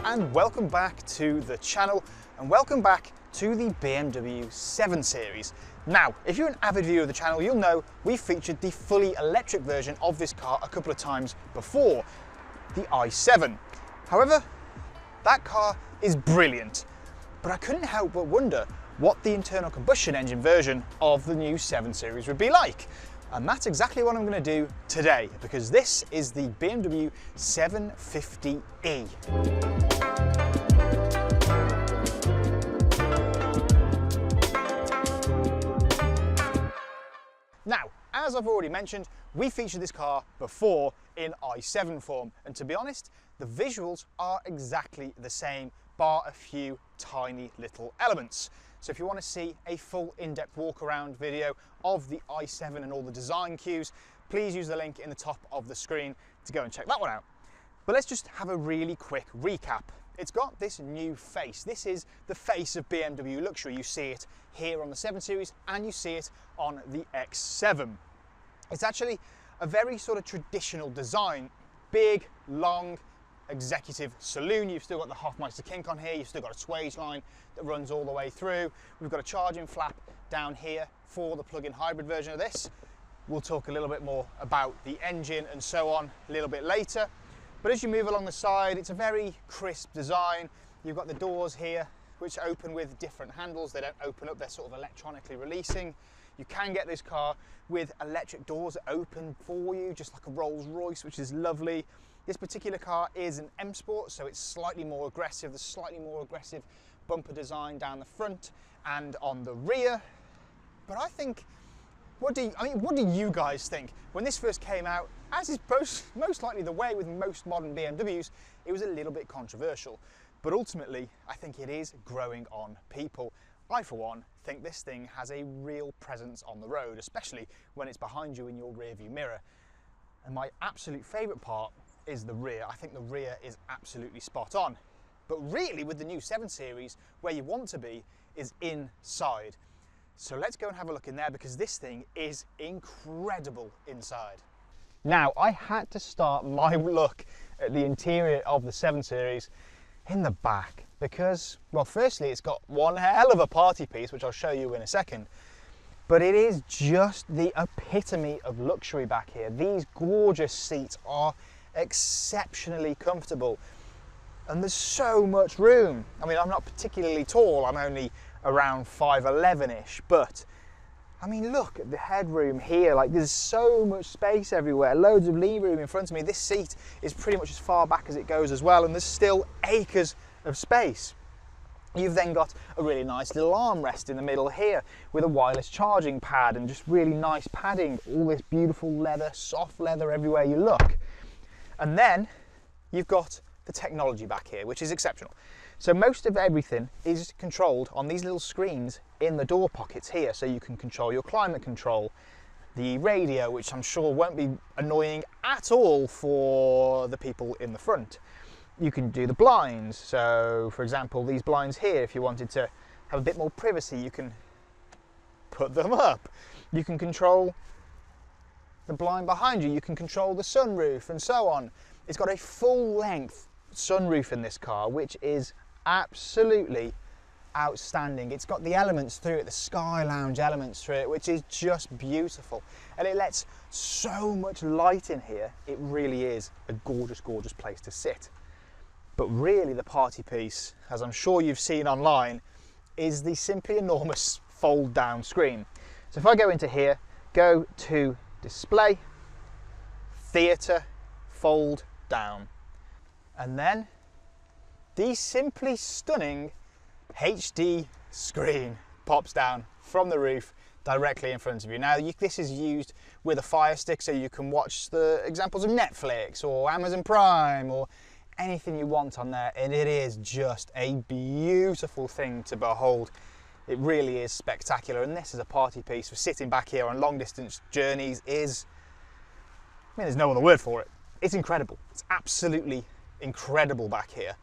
and welcome back to the channel and welcome back to the BMW 7 Series. Now, if you're an avid viewer of the channel, you'll know we've featured the fully electric version of this car a couple of times before, the i7. However, that car is brilliant, but I couldn't help but wonder what the internal combustion engine version of the new 7 Series would be like. And that's exactly what I'm going to do today, because this is the BMW 750e. Now, as I've already mentioned, we featured this car before in i7 form, and to be honest, the visuals are exactly the same, bar a few tiny little elements. So if you want to see a full in-depth walk around video of the i7 and all the design cues, please use the link in the top of the screen to go and check that one out. But let's just have a really quick recap. It's got this new face. This is the face of BMW Luxury. You see it here on the 7 Series and you see it on the X7. It's actually a very sort of traditional design. Big, long, executive saloon. You've still got the Hofmeister kink on here. You've still got a swage line that runs all the way through. We've got a charging flap down here for the plug-in hybrid version of this. We'll talk a little bit more about the engine and so on a little bit later. But as you move along the side, it's a very crisp design. You've got the doors here, which open with different handles. They don't open up, they're sort of electronically releasing. You can get this car with electric doors that open for you, just like a Rolls Royce, which is lovely. This particular car is an M Sport, so it's slightly more aggressive. There's slightly more aggressive bumper design down the front and on the rear. But I think, what do you guys think? When this first came out, as is most likely the way with most modern BMWs, it was a little bit controversial. But ultimately, I think it is growing on people. I, for one, think this thing has a real presence on the road, especially when it's behind you in your rearview mirror. And my absolute favourite part is the rear. I think the rear is absolutely spot on. But really, with the new 7 Series, where you want to be is inside. So let's go and have a look in there, because this thing is incredible inside. Now, I had to start my look at the interior of the 7 Series in the back because, well, firstly, it's got one hell of a party piece, which I'll show you in a second. But it is just the epitome of luxury back here. These gorgeous seats are exceptionally comfortable, and there's so much room. I mean, I'm not particularly tall, I'm only around 5'11"-ish, but I mean, look at the headroom here. Like, there's so much space everywhere, loads of leg room in front of me. This seat is pretty much as far back as it goes as well, and there's still acres of space. You've then got a really nice little armrest in the middle here with a wireless charging pad and just really nice padding, all this beautiful leather, soft leather everywhere you look. And then you've got the technology back here, which is exceptional. So most of everything is controlled on these little screens in the door pockets here. So you can control your climate control, the radio, which I'm sure won't be annoying at all for the people in the front. You can do the blinds. So for example, these blinds here, if you wanted to have a bit more privacy, you can put them up. You can control the blind behind you, you can control the sunroof and so on. It's got a full length sunroof in this car, which is absolutely outstanding. It's got the elements through it, the Sky Lounge elements through it, which is just beautiful. And it lets so much light in here. It really is a gorgeous, gorgeous place to sit. But really the party piece, as I'm sure you've seen online, is the simply enormous fold down screen. So if I go into here, go to display, theatre, fold down, and then the simply stunning HD screen pops down from the roof directly in front of you. Now, this is used with a Fire Stick, so you can watch the examples of Netflix or Amazon Prime or anything you want on there, and it is just a beautiful thing to behold. It really is spectacular, and this is a party piece for sitting back here on long distance journeys. Is, I mean, there's no other word for it. It's incredible. It's absolutely incredible back here.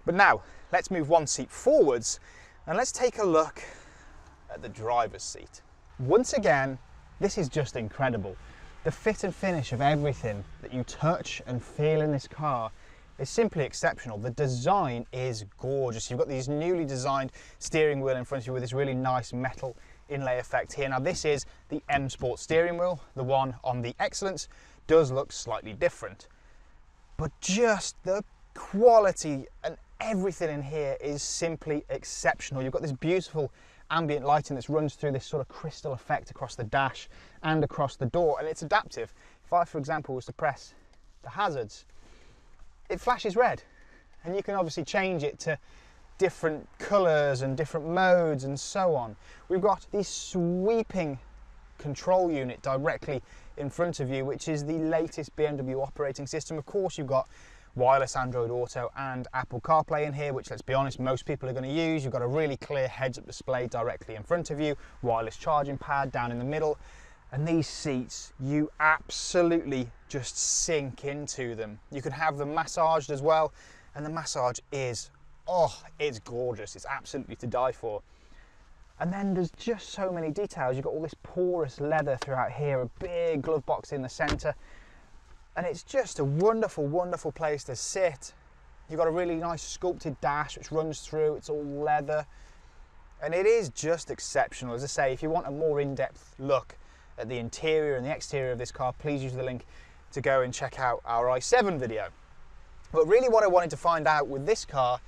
But now let's move one seat forwards and let's take a look at the driver's seat. Once again, this is just incredible. The fit and finish of everything that you touch and feel in this car is simply exceptional. The design is gorgeous. You've got these newly designed steering wheel in front of you with this really nice metal inlay effect here. Now this is the M Sport steering wheel. The one on the Excellence does look slightly different, but just the quality and everything in here is simply exceptional. You've got this beautiful ambient lighting that runs through this sort of crystal effect across the dash and across the door, and it's adaptive. If I, for example, was to press the hazards, it flashes red, and you can obviously change it to different colours and different modes and so on. We've got the sweeping control unit directly in front of you, which is the latest BMW operating system. Of course, you've got wireless Android Auto and Apple CarPlay in here, which, let's be honest, most people are going to use. You've got a really clear heads-up display directly in front of you, wireless charging pad down in the middle, and these seats, you absolutely just sink into them. You can have them massaged as well, and the massage is, oh, it's gorgeous. It's absolutely to die for. And then there's just so many details. You've got all this porous leather throughout here, a big glove box in the centre, and it's just a wonderful, wonderful place to sit. You've got a really nice sculpted dash which runs through, it's all leather, and it is just exceptional. As I say, if you want a more in-depth look at the interior and the exterior of this car, please use the link to go and check out our i7 video. But really what I wanted to find out with this car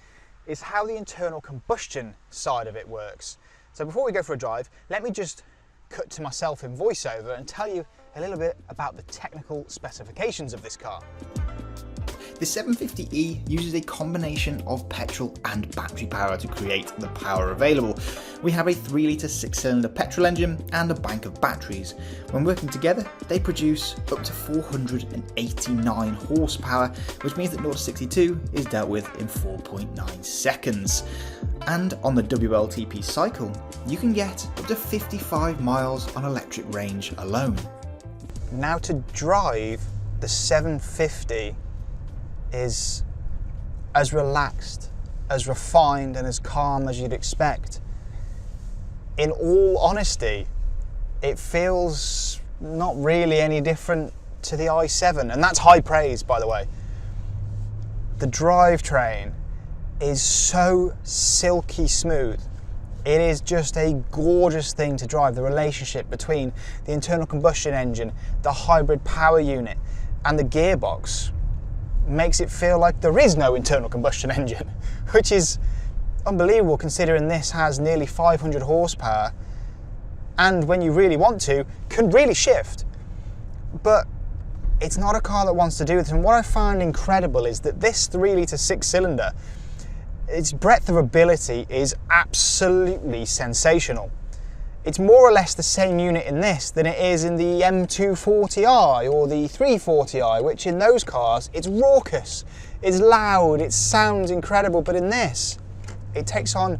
is how the internal combustion side of it works. So before we go for a drive, let me just cut to myself in voiceover and tell you a little bit about the technical specifications of this car. The 750e uses a combination of petrol and battery power to create the power available. We have a 3-litre 6-cylinder petrol engine and a bank of batteries. When working together, they produce up to 489 horsepower, which means that 0 to 62 is dealt with in 4.9 seconds. And on the WLTP cycle, you can get up to 55 miles on electric range alone. Now, to drive the 750 is as relaxed, as refined and as calm as you'd expect. In all honesty, it feels not really any different to the i7, and that's high praise, by the way. The drivetrain is so silky smooth. It is just a gorgeous thing to drive. The relationship between the internal combustion engine, the hybrid power unit, and the gearbox makes it feel like there is no internal combustion engine, which is unbelievable considering this has nearly 500 horsepower and when you really want to, can really shift. But it's not a car that wants to do this, and what I found incredible is that this 3-litre 6-cylinder, its breadth of ability is absolutely sensational. It's more or less the same unit in this than it is in the M240i or the 340i, which in those cars, it's raucous, it's loud, it sounds incredible, but in this, it takes on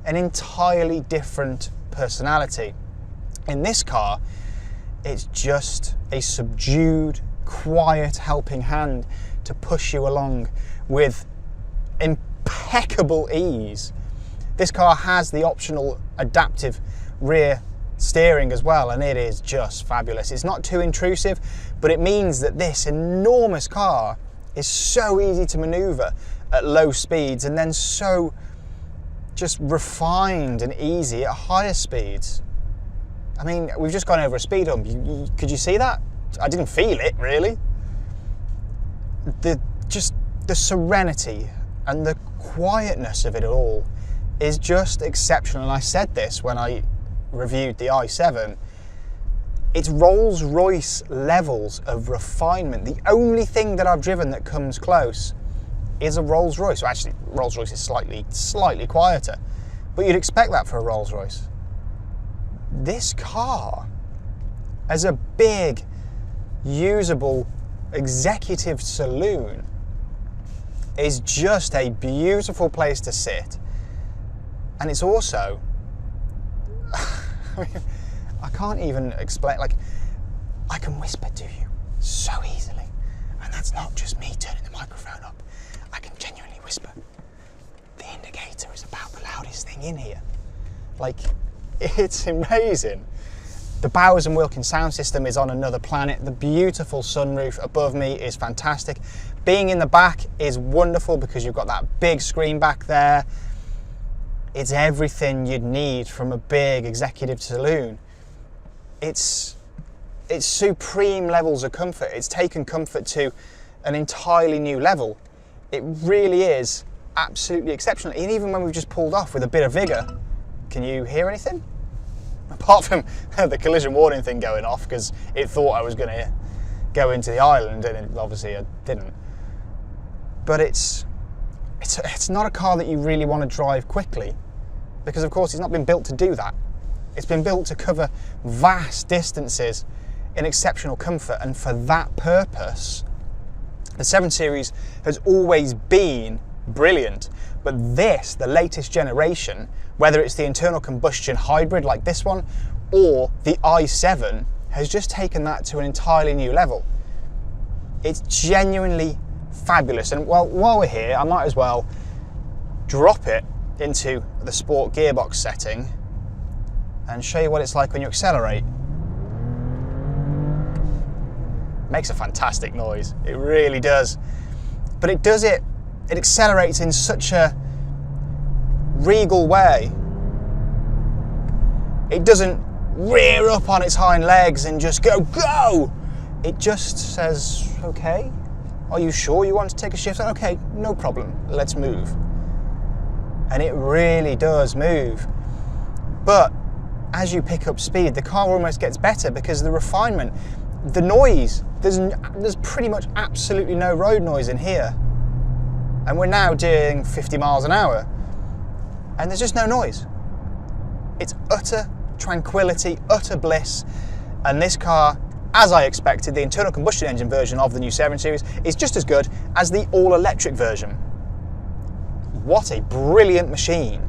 an entirely different personality. In this car, it's just a subdued, quiet helping hand to push you along with impeccable ease. This car has the optional adaptive rear steering as well, and it is just fabulous. It's not too intrusive, but it means that this enormous car is so easy to maneuver at low speeds and then so just refined and easy at higher speeds. I mean, we've just gone over a speed hump. Could you see that? I didn't feel it really. The serenity and the quietness of it all is just exceptional. And I said this when I reviewed the i7, it's Rolls-Royce levels of refinement. The only thing that I've driven that comes close is a Rolls-Royce. Well, actually, Rolls-Royce is slightly quieter, but you'd expect that for a Rolls-Royce. This car, as a big, usable executive saloon, is just a beautiful place to sit. And it's also, I can't even explain, like, I can whisper to you so easily. And that's not just me turning the microphone up. I can genuinely whisper. The indicator is about the loudest thing in here. Like, it's amazing. The Bowers & Wilkins sound system is on another planet. The beautiful sunroof above me is fantastic. Being in the back is wonderful because you've got that big screen back there. It's everything you'd need from a big executive saloon. It's supreme levels of comfort. It's taken comfort to an entirely new level. It really is absolutely exceptional. And even when we've just pulled off with a bit of vigor, can you hear anything? Apart from the collision warning thing going off because it thought I was going to go into the island, and obviously I didn't. But it's not a car that you really want to drive quickly, because of course it's not been built to do that. It's been built to cover vast distances in exceptional comfort, and for that purpose the 7 Series has always been brilliant. But this, the latest generation, whether it's the internal combustion hybrid like this one or the i7, has just taken that to an entirely new level. It's genuinely fabulous. And well, while we're here, I might as well drop it into the sport gearbox setting and show you what it's like when you accelerate. Makes a fantastic noise, it really does. But it accelerates in such a regal way. It doesn't rear up on its hind legs and just go! It just says, okay, are you sure you want to take a shift? Okay, no problem, let's move. And it really does move. But as you pick up speed, the car almost gets better because the refinement, the noise, there's pretty much absolutely no road noise in here. And we're now doing 50 miles an hour and there's just no noise. It's utter tranquility, utter bliss. And this car, as I expected, the internal combustion engine version of the new 7 Series is just as good as the all-electric version. What a brilliant machine.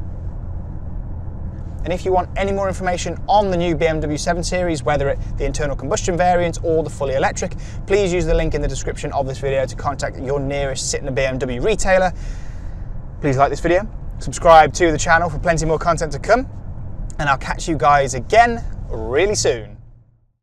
And if you want any more information on the new BMW 7 Series, whether it the internal combustion variant or the fully electric, please use the link in the description of this video to contact your nearest Sytner BMW retailer. Please like this video, subscribe to the channel for plenty more content to come, and I'll catch you guys again really soon.